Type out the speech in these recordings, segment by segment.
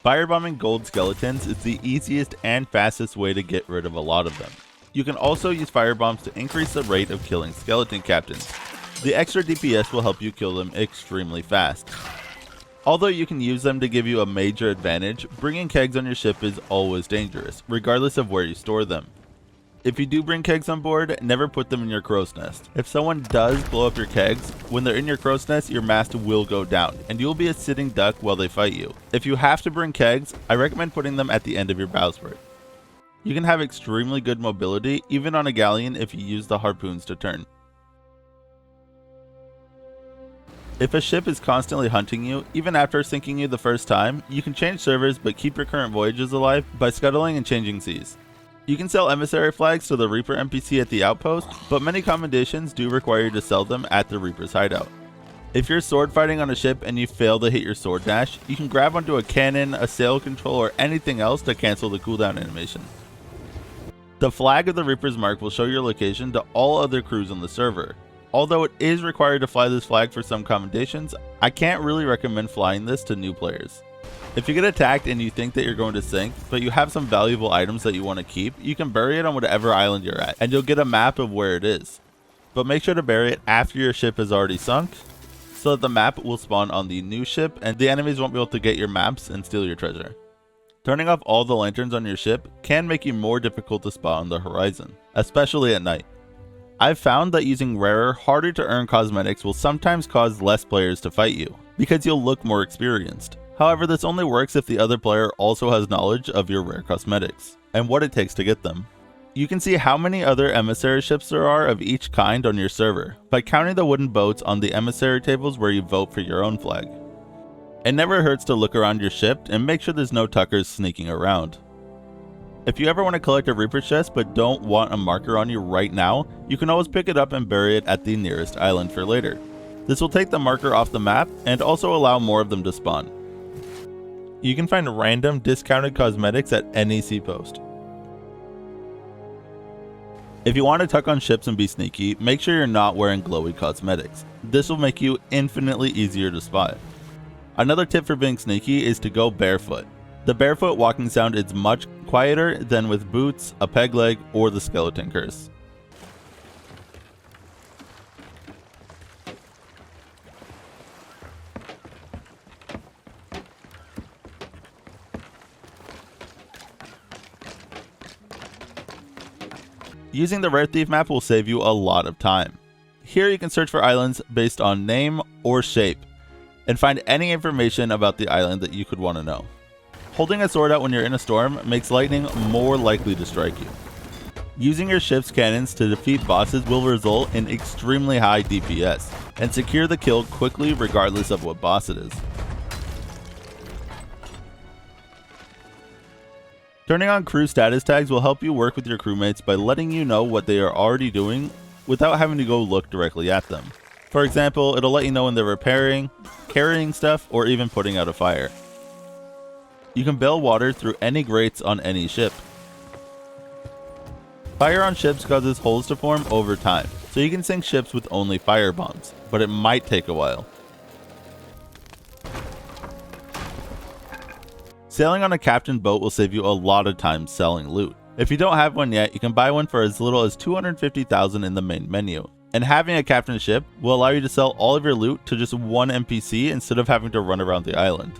Firebombing gold skeletons is the easiest and fastest way to get rid of a lot of them. You can also use firebombs to increase the rate of killing skeleton captains. The extra DPS will help you kill them extremely fast. Although you can use them to give you a major advantage, bringing kegs on your ship is always dangerous, regardless of where you store them. If you do bring kegs on board, never put them in your crow's nest. If someone does blow up your kegs, when they're in your crow's nest, your mast will go down, and you'll be a sitting duck while they fight you. If you have to bring kegs, I recommend putting them at the end of your bowsprit. You can have extremely good mobility, even on a galleon if you use the harpoons to turn. If a ship is constantly hunting you, even after sinking you the first time, you can change servers but keep your current voyages alive by scuttling and changing seas. You can sell emissary flags to the Reaper NPC at the outpost, but many commendations do require you to sell them at the Reaper's hideout. If you're sword fighting on a ship and you fail to hit your sword dash, you can grab onto a cannon, a sail control, or anything else to cancel the cooldown animation. The flag of the Reaper's mark will show your location to all other crews on the server. Although it is required to fly this flag for some commendations, I can't really recommend flying this to new players. If you get attacked and you think that you're going to sink, but you have some valuable items that you want to keep, you can bury it on whatever island you're at, and you'll get a map of where it is. But make sure to bury it after your ship has already sunk, so that the map will spawn on the new ship, and the enemies won't be able to get your maps and steal your treasure. Turning off all the lanterns on your ship can make you more difficult to spot on the horizon, especially at night. I've found that using rarer, harder to earn cosmetics will sometimes cause less players to fight you, because you'll look more experienced. However, this only works if the other player also has knowledge of your rare cosmetics, and what it takes to get them. You can see how many other emissary ships there are of each kind on your server, by counting the wooden boats on the emissary tables where you vote for your own flag. It never hurts to look around your ship and make sure there's no tuckers sneaking around. If you ever want to collect a Reaper chest but don't want a marker on you right now, you can always pick it up and bury it at the nearest island for later. This will take the marker off the map and also allow more of them to spawn. You can find random discounted cosmetics at any seapost. If you want to tuck on ships and be sneaky, make sure you're not wearing glowy cosmetics. This will make you infinitely easier to spot. Another tip for being sneaky is to go barefoot. The barefoot walking sound is much quieter than with boots, a peg leg, or the skeleton curse. Using the Rare Thief map will save you a lot of time. Here you can search for islands based on name or shape, and find any information about the island that you could want to know. Holding a sword out when you're in a storm makes lightning more likely to strike you. Using your ship's cannons to defeat bosses will result in extremely high DPS, and secure the kill quickly regardless of what boss it is. Turning on crew status tags will help you work with your crewmates by letting you know what they are already doing without having to go look directly at them. For example, it'll let you know when they're repairing, carrying stuff, or even putting out a fire. You can bail water through any grates on any ship. Fire on ships causes holes to form over time, so you can sink ships with only fire bombs, but it might take a while. Sailing on a captain boat will save you a lot of time selling loot. If you don't have one yet, you can buy one for as little as 250,000 in the main menu. And having a captain ship will allow you to sell all of your loot to just one NPC instead of having to run around the island.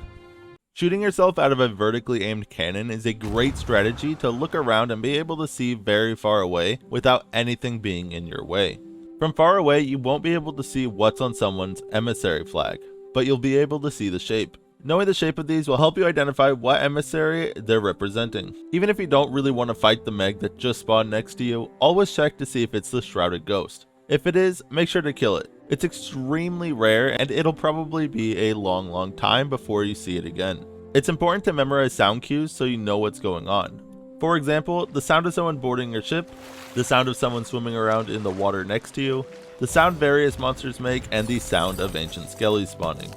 Shooting yourself out of a vertically aimed cannon is a great strategy to look around and be able to see very far away without anything being in your way. From far away, you won't be able to see what's on someone's emissary flag, but you'll be able to see the shape. Knowing the shape of these will help you identify what emissary they're representing. Even if you don't really want to fight the Meg that just spawned next to you, always check to see if it's the Shrouded Ghost. If it is, make sure to kill it. It's extremely rare and it'll probably be a long time before you see it again. It's important to memorize sound cues so you know what's going on. For example, the sound of someone boarding your ship, the sound of someone swimming around in the water next to you, the sound various monsters make, and the sound of ancient skellies spawning.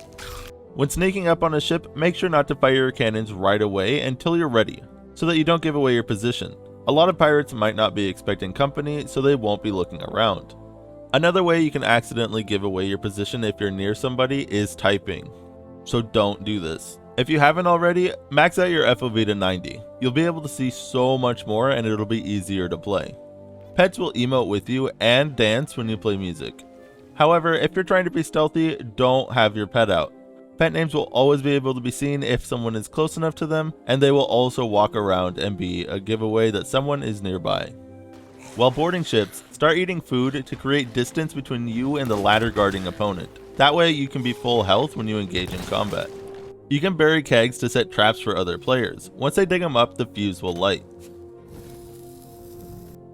When sneaking up on a ship, make sure not to fire your cannons right away until you're ready, so that you don't give away your position. A lot of pirates might not be expecting company, so they won't be looking around. Another way you can accidentally give away your position if you're near somebody is typing, so don't do this. If you haven't already, max out your FOV to 90. You'll be able to see so much more and it'll be easier to play. Pets will emote with you and dance when you play music. However, if you're trying to be stealthy, don't have your pet out. Pet names will always be able to be seen if someone is close enough to them, and they will also walk around and be a giveaway that someone is nearby. While boarding ships, start eating food to create distance between you and the ladder guarding opponent. That way you can be full health when you engage in combat. You can bury kegs to set traps for other players. Once they dig them up, the fuse will light.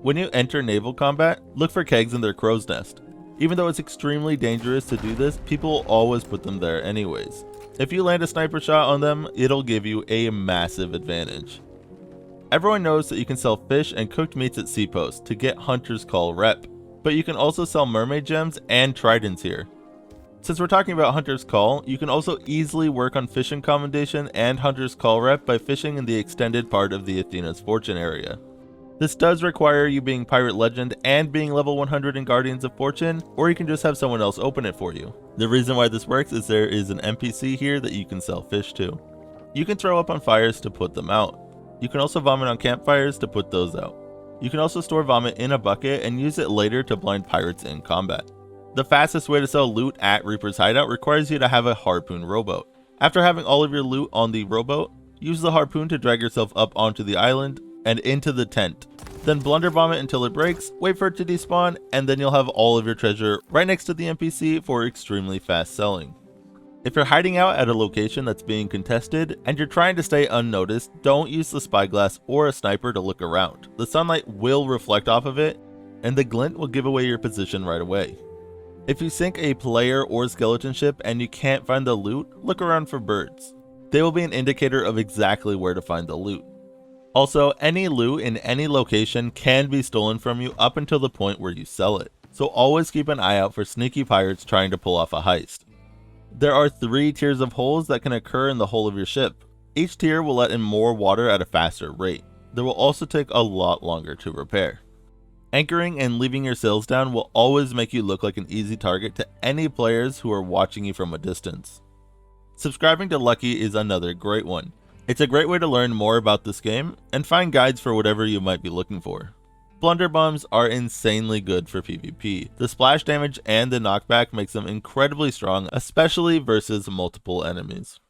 When you enter naval combat, look for kegs in their crow's nest. Even though it's extremely dangerous to do this, people will always put them there anyways. If you land a sniper shot on them, it'll give you a massive advantage. Everyone knows that you can sell fish and cooked meats at Seapost to get Hunter's Call rep, but you can also sell mermaid gems and tridents here. Since we're talking about Hunter's Call, you can also easily work on fishing commendation and Hunter's Call rep by fishing in the extended part of the Athena's Fortune area. This does require you being Pirate Legend and being level 100 in Guardians of Fortune, or you can just have someone else open it for you. The reason why this works is there is an NPC here that you can sell fish to. You can throw up on fires to put them out. You can also vomit on campfires to put those out. You can also store vomit in a bucket and use it later to blind pirates in combat. The fastest way to sell loot at Reaper's Hideout requires you to have a harpoon rowboat. After having all of your loot on the rowboat, use the harpoon to drag yourself up onto the island and into the tent. Then blunder bomb it until it breaks, wait for it to despawn, and then you'll have all of your treasure right next to the NPC for extremely fast selling. If you're hiding out at a location that's being contested and you're trying to stay unnoticed, don't use the spyglass or a sniper to look around. The sunlight will reflect off of it, and the glint will give away your position right away. If you sink a player or skeleton ship and you can't find the loot, look around for birds. They will be an indicator of exactly where to find the loot. Also, any loot in any location can be stolen from you up until the point where you sell it, so always keep an eye out for sneaky pirates trying to pull off a heist. There are 3 tiers of holes that can occur in the hull of your ship. Each tier will let in more water at a faster rate. They will also take a lot longer to repair. Anchoring and leaving your sails down will always make you look like an easy target to any players who are watching you from a distance. Subscribing to Lucky is another great one. It's a great way to learn more about this game and find guides for whatever you might be looking for. Blunder bombs are insanely good for PvP. The splash damage and the knockback makes them incredibly strong, especially versus multiple enemies.